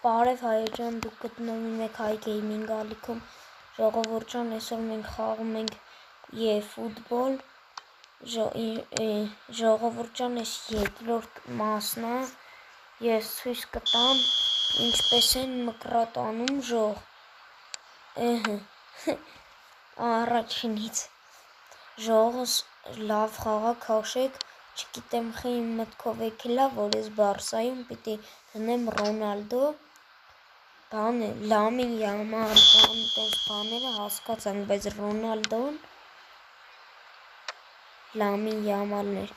Բարև հայեջան, դուք գտնվում եք Հայ Գեյմինգ ալիքում, ժողովուրդ ջան, այսօր մենք խաղում ենք եֆուտբոլ, ժողովուրդ ջան, այս երկրորդ մասն է, ես ցույց կտամ, ինչպես են մկրատանում առաջինից, ժողովս լավ խաղակ հաշեք, չգիտեմ խի իմ մտքով եկել է, որ ես Բարսայում պիտի դնեմ Ռոնալդո, բանը, Լամին Յամալ, տես բաները հասկացանք, բայց Ռոնալդոն Լամին Յամալն էր։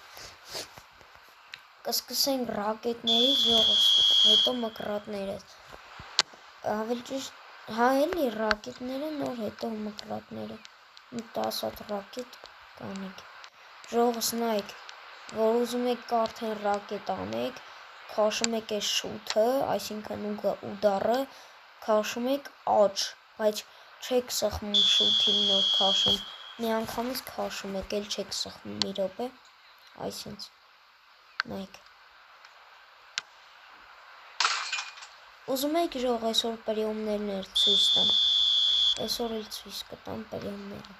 Կսկսենք ռակետներից ժողովս, հետո մկրատները։ Ավելի ճիշտ, հա էլի ռակետները նոր հետո մկրատները։ 10 հատ ռակետ կանենք։ Ժողովս նայեք, որ ուզում եք կարդեն ռակետ անեք, քաշում եք այս շութը, այսինքն ուդարը, քաշում եք աջ, բայց չեք սխմում շութին նոր քաշում, մի անգամից քաշում եք, էլ չեք սխմում մի րոպե, այսինց, նայեք։ Ուզում եք ժող այսօր պրիոմներն էր ցույց տամ, այսօր էլ ցույց կտամ պրիոմները,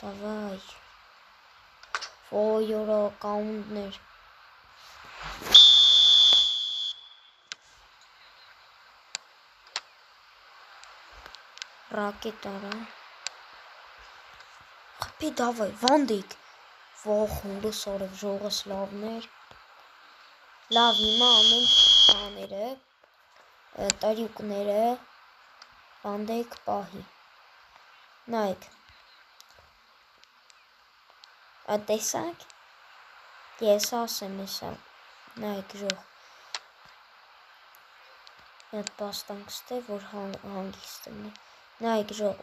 դավայ, ոյորո կաունդներ, ռակետ արա, խպի դավայ, վանդիկ, ող հուրս արև ժողս լավներ, լավ հիմա անենք բաները, տրյուկները, վանդեք պահի, նայք, տեսակ, ես ասեմ եսա, նայք ժող, մետ պաստանք ստե, որ հանգիստն է, նայք ժող,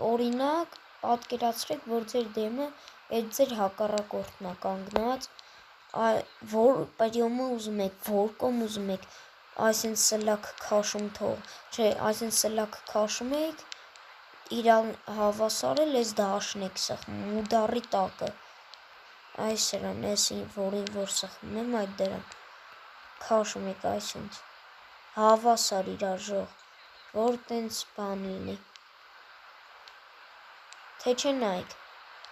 օրինակ, պատկերացրեք, որ ձեր դեմը այդ ձեր հակառակորդն է կանգնած, որ պրիոմը ուզում եք, որ կոմ ուզում եք, այսին սլակ քաշում թող, չէ, այսին սլակ քաշում եք, իրան հավասարել ես դաշն եք սխմում, ուդարի տակը, այս սրան, այսին, որին որ սխմում եմ, այդ դրան, քաշում եք այսինչ, հավասար իրար ժող, որ տենց բան լինի, թե չէ նայք,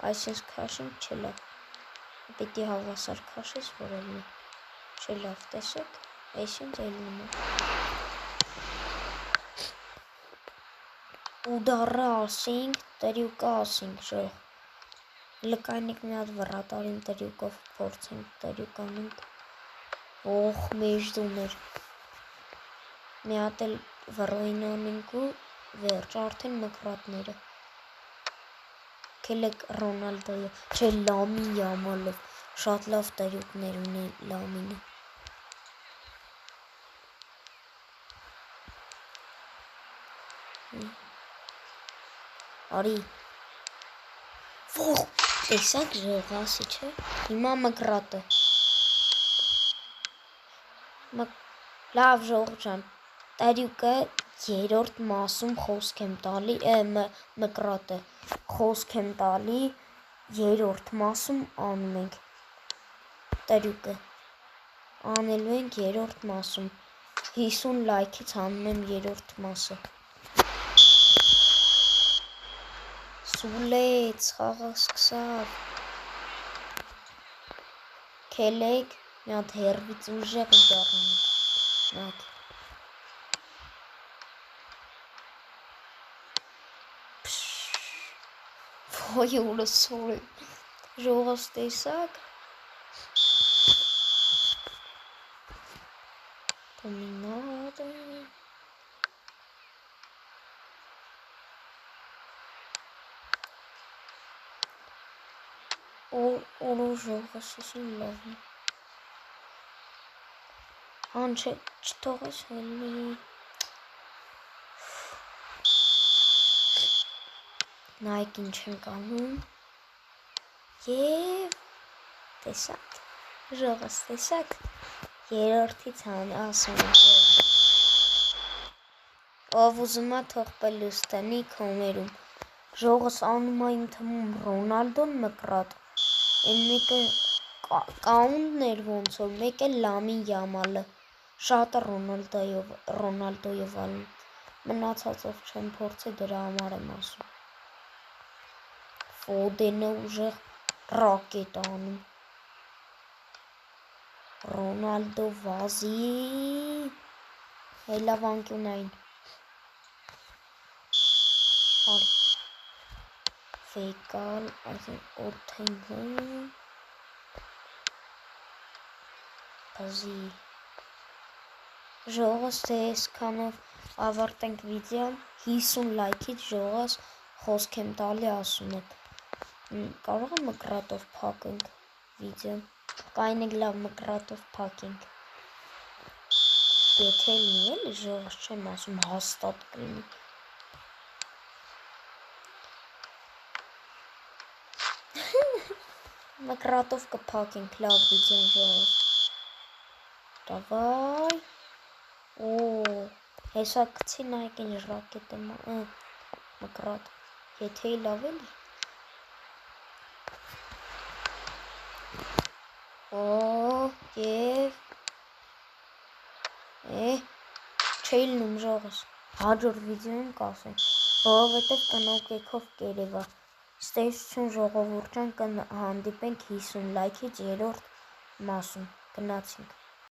այսինչ քաշենք չլավ, պիտի հավասար քաշես, որ էլնի, չլավ, տեսեք, այսինչ էլնում է, ուդարը ասինք, տրյուկը ասինք ժող, լկայնիկ մի հատ վրատարին տրյուկով փորձենք, տրյուկ անենք, ող մեժդուն էր, մի հատ էլ վռոյն անենք ու վերջ, արդեն մկրատները, կելեք Ռոնալդոյը, չէ Լամին Յամալով, շատ լավ տրյուկներ ունի Լամինը, արի, ող, տեսակ ժող ասի չէ, հիմա մկրատը, լավ ժող ճան, տրյուկը երորդ մասում խոսք եմ տալի, մկրատը, խոսք եմ տալի, երորդ մասում անում ենք, տրյուկը, անելու ենք երորդ մասում, 50 լայքից անում եմ երորդ մասը, սուլեց, խաղը սկսավ, կելեք, մի հատ հերվից ուժեղ ուդարանք, նայք, ոյ ուրս սոր է, ժողս տեսակ, պոմինատ է, օրո ժողս ասին լավն, հան չթողես հելնի, նայք ինչ ենք անում, և տեսակ, ժողս տեսակ, երորդից հան ասում ենք, ով ուզումա թող պլուս տնի կոմերում, ժողս անում այն թմում Ռոնալդոն մկրատ, են մեկը կաունդն էր ոնց որ, մեկ է Լամին Յամալը, Շատը Ռոնալդոյով ալն մնացածով չեմ փորձի, դրա համար եմ ասում։ Ֆոդենը ուժեղ ռակետ անում։ Ռոնալդո վազի հելավ անկյունային արի ֆեյկալ այսին օթենգում բազի ժողոս թե այսքանով ավարտենք վիդեոն 50 լայքից ժողոս խոսք եմ տալի ասում եմ կարող եմ մկրատով փակենք վիդեոն կայնեք լավ մկրատով փակենք եթե լինի էլի ժողոս չեմ ասում հաստատ կլինի մկրատով կփակենք լավ վիդեոն ժողոս Davai Օ հեսա կցի նայք ինչ ռակետ եմ մկրատ եթե լավ էլի Օ և չի լնում ժողոս հաջորդ վիդեոն կասենք որովհետև կնոկեքով կերևա ստեսություն ժողովուրդ ջան կհանդիպենք 50 լայքից երրորդ մասում գնացինք